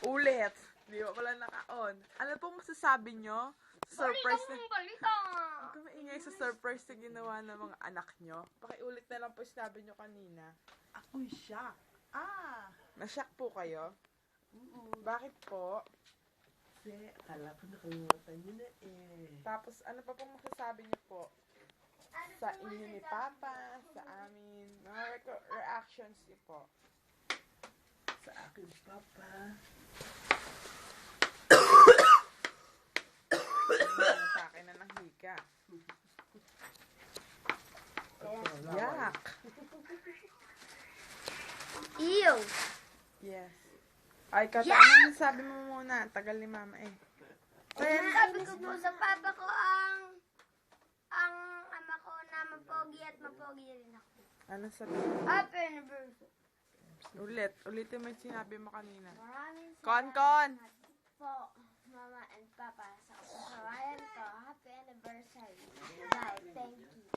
Ulit. Di ba pala naka-on? Ano pong masasabi nyo? Surprise na... Huwag ka maingay sa surprise na ginawa ng mga anak nyo. Pakiulit na lang po sinabi nyo kanina. Ako'y shock. Na-shock po kayo? Bakit po? Kasi akala ko nakalimutan nyo na eh. Tapos ano pa pong masasabi nyo po? Sa inyo ni Papa, sa amin, mga reactions nyo po. Sa akin, Papa. Sa akin na ng hika. Yak! Ew! Yes. Ay, ano sabi mo muna? Tagal ni Mama eh. Sabi ko po sa papa ko ang ama ko na mapogi at mapogi rin ako. Ano sabi? Happy anniversary. Ulitin mo yung sinabi mo kanina. Maraming Kon! po, Mama and Papa, sa kasawayan ko. Happy anniversary. Bye. Thank you.